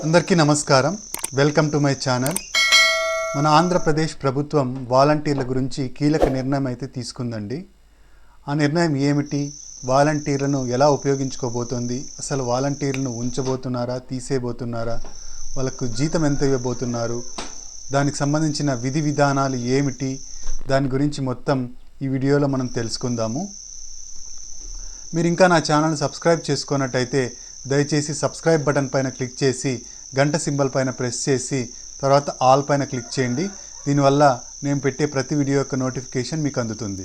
అందరికీ నమస్కారం. Welcome to my channel. మన ఆంధ్రప్రదేశ్ ప్రభుత్వం వాలంటీర్ల గురించి కీలక నిర్ణయం అయితే తీసుకుందండి. ఆ నిర్ణయం ఏమిటి, వాలంటీర్లను ఎలా ఉపయోగించుకోబోతోంది, అసలు వాలంటీర్లను ఉంచబోతున్నారా, తీసేయబోతున్నారా, వాళ్ళకు జీతం ఎంత ఇవ్వబోతున్నారు, దానికి సంబంధించిన విధి విధానాలు ఏమిటి, దాని గురించి మొత్తం ఈ వీడియోలో మనం తెలుసుకుందాము. మీరు ఇంకా నా ఛానల్ని సబ్స్క్రైబ్ చేసుకున్నట్టయితే దయచేసి సబ్స్క్రైబ్ బటన్ పైన క్లిక్ చేసి గంట సింబల్ పైన ప్రెస్ చేసి తర్వాత ఆల్ పైన క్లిక్ చేయండి. దీనివల్ల నేను పెట్టే ప్రతి వీడియో యొక్క నోటిఫికేషన్ మీకు అందుతుంది.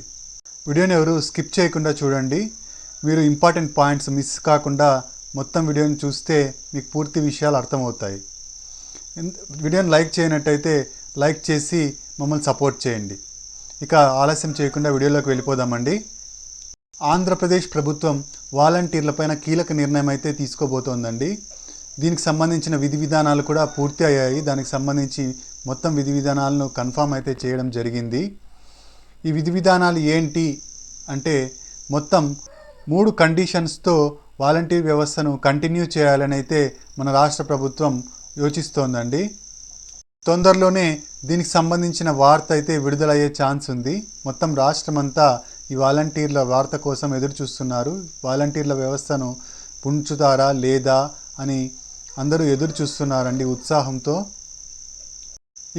వీడియోని ఎవరు స్కిప్ చేయకుండా చూడండి. మీరు ఇంపార్టెంట్ పాయింట్స్ మిస్ కాకుండా మొత్తం వీడియోని చూస్తే మీకు పూర్తి విషయాలు అర్థమవుతాయి. వీడియోని లైక్ చేయనట్టయితే లైక్ చేసి మమ్మల్ని సపోర్ట్ చేయండి. ఇక ఆలస్యం చేయకుండా వీడియోలోకి వెళ్ళిపోదామండి. ఆంధ్రప్రదేశ్ ప్రభుత్వం వాలంటీర్లపైన కీలక నిర్ణయం అయితే తీసుకోబోతోందండి. దీనికి సంబంధించిన విధి విధానాలు కూడా పూర్తి అయ్యాయి. దానికి సంబంధించి మొత్తం విధి విధానాలను కన్ఫామ్ అయితే చేయడం జరిగింది. ఈ విధి విధానాలు ఏంటి అంటే మొత్తం 3 కండిషన్స్తో వాలంటీర్ వ్యవస్థను కంటిన్యూ చేయాలని అయితే మన రాష్ట్ర ప్రభుత్వం యోచిస్తోందండి. తొందరలోనే దీనికి సంబంధించిన వార్త అయితే విడుదలయ్యే ఛాన్స్ ఉంది. మొత్తం రాష్ట్రమంతా ఈ వాలంటీర్ల వార్త కోసం ఎదురు చూస్తున్నారు. వాలంటీర్ల వ్యవస్థను పుంచుతారా లేదా అని అందరూ ఎదురు చూస్తున్నారండి ఉత్సాహంతో.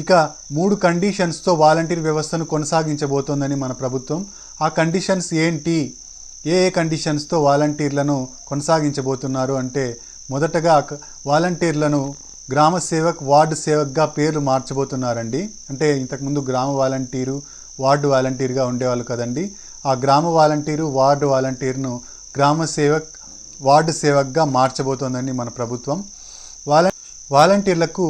ఇక 3 కండిషన్స్తో వాలంటీర్ వ్యవస్థను కొనసాగించబోతోందని మన ప్రభుత్వం. ఆ కండిషన్స్ ఏంటి, ఏ కండిషన్స్తో వాలంటీర్లను కొనసాగించబోతున్నారు అంటే మొదటగా వాలంటీర్లను గ్రామ సేవక్, వార్డు సేవక్గా పేర్లు మార్చబోతున్నారండి. అంటే ఇంతకుముందు గ్రామ వాలంటీరు, వార్డు వాలంటీర్గా ఉండేవాళ్ళు కదండి. ఆ గ్రామ వాలంటీరు, వార్డు వాలంటీర్ను గ్రామ సేవక్, వార్డు సేవక్గా మార్చబోతోందండి మన ప్రభుత్వం. వాలంటీర్లకు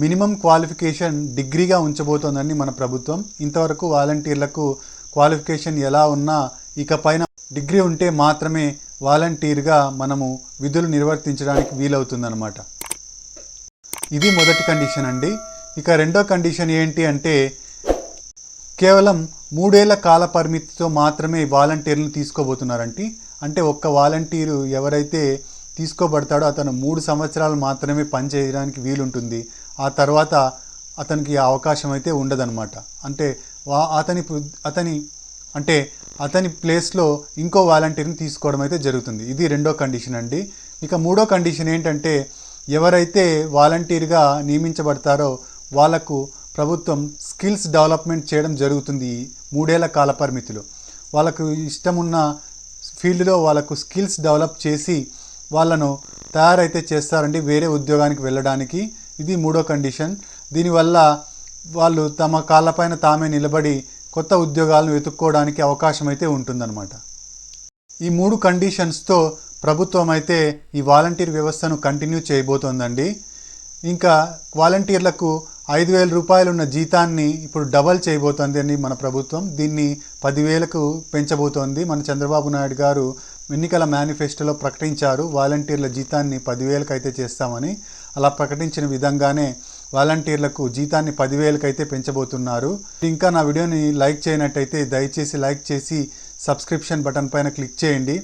మినిమం క్వాలిఫికేషన్ డిగ్రీగా ఉంచబోతోందండి మన ప్రభుత్వం. ఇంతవరకు వాలంటీర్లకు క్వాలిఫికేషన్ ఎలా ఉన్నా ఇకపైన డిగ్రీ ఉంటే మాత్రమే వాలంటీర్గా మనము విధులు నిర్వర్తించడానికి వీలవుతుందన్నమాట. ఇది మొదటి కండిషన్ అండి. ఇక రెండో కండిషన్ ఏంటి అంటే కేవలం 3 ఏళ్ల కాల పరిమితితో మాత్రమే వాలంటీర్లను తీసుకోబోతున్నారంటే అంటే ఒక్క వాలంటీరు ఎవరైతే తీసుకోబడతాడో అతను 3 సంవత్సరాలు మాత్రమే పనిచేయడానికి వీలుంటుంది. ఆ తర్వాత అతనికి అవకాశం అయితే ఉండదన్నమాట. అంటే అతని ప్లేస్లో ఇంకో వాలంటీర్ని తీసుకోవడం అయితే జరుగుతుంది. ఇది రెండో కండిషన్ అండి. ఇక మూడో కండిషన్ ఏంటంటే ఎవరైతే వాలంటీర్గా నియమించబడతారో వాళ్లకు ప్రభుత్వం స్కిల్స్ డెవలప్మెంట్ చేయడం జరుగుతుంది. 3 ఏళ్ల కాల పరిమితిలో వాళ్ళకు ఇష్టమున్న ఫీల్డ్లో వాళ్ళకు స్కిల్స్ డెవలప్ చేసి వాళ్ళను తయారైతే చేస్తారండి వేరే ఉద్యోగానికి వెళ్ళడానికి. ఇది మూడో కండిషన్. దీనివల్ల వాళ్ళు తమ కాళ్ళపైన తామే నిలబడి కొత్త ఉద్యోగాలను వెతుక్కోవడానికి అవకాశం అయితే ఉంటుందన్నమాట. ఈ 3 కండిషన్స్తో ప్రభుత్వం అయితే ఈ వాలంటీర్ వ్యవస్థను కంటిన్యూ చేయబోతోందండి. ఇంకా వాలంటీర్లకు 5,000 రూపాయలు ఉన్న జీతాన్ని ఇప్పుడు డబల్ చేయబోతోంది అని మన ప్రభుత్వం. దీన్ని 10,000కు పెంచబోతోంది. మన చంద్రబాబు నాయుడు గారు ఎన్నికల మేనిఫెస్టోలో ప్రకటించారు వాలంటీర్ల జీతాన్ని 10,000కు అయితే చేస్తామని. అలా ప్రకటించిన విధంగానే వాలంటీర్లకు జీతాన్ని 10,000కు అయితే పెంచబోతున్నారు. ఇంకా నా వీడియోని లైక్ చేయనట్టయితే దయచేసి లైక్ చేసి సబ్స్క్రిప్షన్ బటన్ పైన క్లిక్ చేయండి.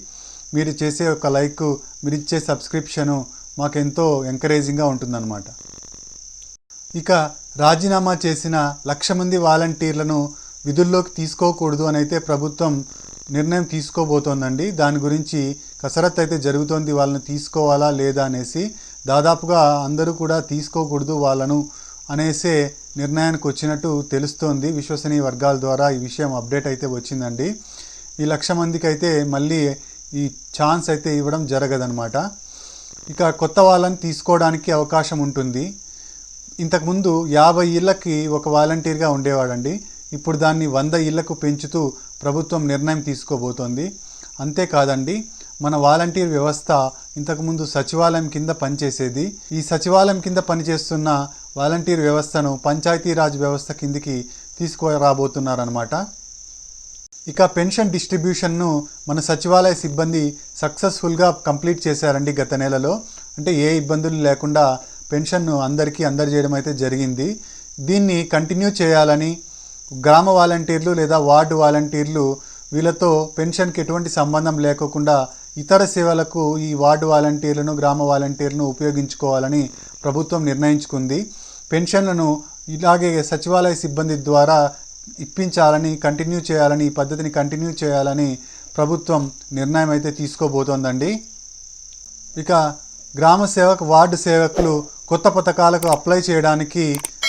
మీరు చేసే ఒక లైక్, మీరు ఇచ్చే సబ్స్క్రిప్షను మాకెంతో ఎంకరేజింగ్గా ఉంటుందన్నమాట. ఇక రాజీనామా చేసిన 1,00,000 మంది వాలంటీర్లను విధుల్లోకి తీసుకోకూడదు అని అయితే ప్రభుత్వం నిర్ణయం తీసుకోబోతోందండి. దాని గురించి కసరత్తు అయితే జరుగుతోంది. వాళ్ళని తీసుకోవాలా లేదా అనేసి. దాదాపుగా అందరూ కూడా తీసుకోకూడదు వాళ్ళను అనేసే నిర్ణయానికి వచ్చినట్టు తెలుస్తోంది. విశ్వసనీయ వర్గాల ద్వారా ఈ విషయం అప్డేట్ అయితే వచ్చిందండి. ఈ 1,00,000 మందికి అయితే మళ్ళీ ఈ ఛాన్స్ అయితే ఇవ్వడం జరగదనమాట. ఇక కొత్త వాళ్ళని తీసుకోవడానికి అవకాశం ఉంటుంది. ఇంతకుముందు 50 ఇళ్ళకి ఒక వాలంటీర్గా ఉండేవాడండి. ఇప్పుడు దాన్ని 100 ఇళ్లకు పెంచుతూ ప్రభుత్వం నిర్ణయం తీసుకోబోతోంది. అంతేకాదండి, మన వాలంటీర్ వ్యవస్థ ఇంతకుముందు సచివాలయం కింద పనిచేసేది. ఈ సచివాలయం కింద పనిచేస్తున్న వాలంటీర్ వ్యవస్థను పంచాయతీరాజ్ వ్యవస్థ కిందికి తీసుకురాబోతున్నారనమాట. ఇక పెన్షన్ డిస్ట్రిబ్యూషన్ను మన సచివాలయ సిబ్బంది సక్సెస్ఫుల్గా కంప్లీట్ చేశారండి గత నెలలో. అంటే ఏ ఇబ్బందులు లేకుండా పెన్షన్ను అందజేయడం అయితే జరిగింది. దీన్ని కంటిన్యూ చేయాలని గ్రామ వాలంటీర్లు లేదా వార్డు వాలంటీర్లు వీళ్ళతో పెన్షన్కి ఎటువంటి సంబంధం లేకోకుండా ఇతర సేవలకు ఈ వార్డు వాలంటీర్లను గ్రామ వాలంటీర్లను ఉపయోగించుకోవాలని ప్రభుత్వం నిర్ణయించుకుంది. పెన్షన్లను ఇలాగే సచివాలయ సిబ్బంది ద్వారా ఇప్పించాలని, కంటిన్యూ చేయాలని, ఈ పద్ధతిని కంటిన్యూ చేయాలని ప్రభుత్వం నిర్ణయం అయితే తీసుకోబోతోందండి. ఇక గ్రామ సేవక్, వార్డు సేవకులు కొత్త పథకాలకు అప్లై చేయడానికి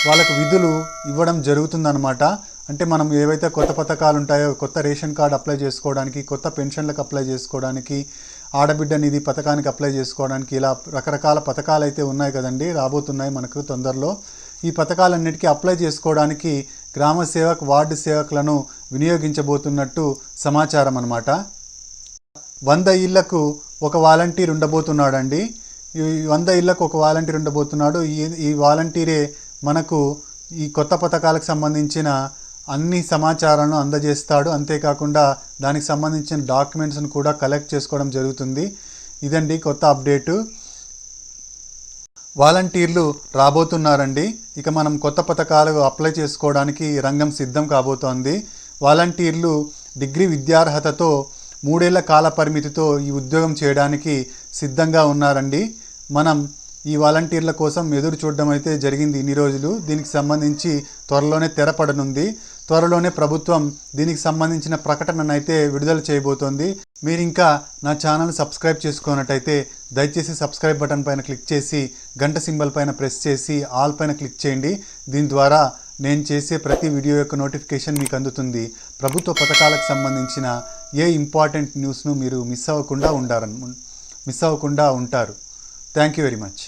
వాళ్ళకు విధులు ఇవ్వడం జరుగుతుందన్నమాట. అంటే మనం ఏవైతే కొత్త పథకాలు ఉంటాయో, కొత్త రేషన్ కార్డు అప్లై చేసుకోవడానికి, కొత్త పెన్షన్లకు అప్లై చేసుకోవడానికి, ఆడబిడ్డ నిధి పథకానికి అప్లై చేసుకోవడానికి, ఇలా రకరకాల పథకాలు అయితే ఉన్నాయి కదండి, రాబోతున్నాయి మనకు తొందరలో. ఈ పథకాలన్నిటికీ అప్లై చేసుకోవడానికి గ్రామ సేవక్, వార్డు సేవకులను వినియోగించబోతున్నట్టు సమాచారం అన్నమాట. 100 ఇళ్లకు ఒక వాలంటీర్ ఉండబోతున్నాడండి. ఈ 100 ఇళ్లకు ఒక వాలంటీర్ ఉండబోతున్నాడు. ఈ వాలంటీరే మనకు ఈ కొత్త పథకాలకు సంబంధించిన అన్ని సమాచారాలను అందజేస్తాడు. అంతేకాకుండా దానికి సంబంధించిన డాక్యుమెంట్స్ను కూడా కలెక్ట్ చేసుకోవడం జరుగుతుంది. ఇదండి కొత్త అప్డేటు. వాలంటీర్లు రాబోతున్నారండి. ఇక మనం కొత్త పథకాలు అప్లై చేసుకోవడానికి రంగం సిద్ధం కాబోతోంది. వాలంటీర్లు డిగ్రీ విద్యార్హతతో 3 ఏళ్ల కాల పరిమితితో ఈ ఉద్యోగం చేయడానికి సిద్ధంగా ఉన్నారండి. మనం ఈ వాలంటీర్ల కోసం ఎదురు చూడడం అయితే జరిగింది ఇన్ని రోజులు. దీనికి సంబంధించి త్వరలోనే తెరపడనుంది. త్వరలోనే ప్రభుత్వం దీనికి సంబంధించిన ప్రకటనను అయితే విడుదల చేయబోతోంది. మీరు ఇంకా నా ఛానల్ సబ్స్క్రైబ్ చేసుకున్నట్టయితే దయచేసి సబ్స్క్రైబ్ బటన్ పైన క్లిక్ చేసి గంట సింబల్ పైన ప్రెస్ చేసి ఆల్ పైన క్లిక్ చేయండి. దీని ద్వారా నేను చేసే ప్రతి వీడియో యొక్క నోటిఫికేషన్ మీకు అందుతుంది. ప్రభుత్వ పథకాలకు సంబంధించిన ఏ ఇంపార్టెంట్ న్యూస్ను మీరు మిస్ అవ్వకుండా ఉంటారు. Thank you very much.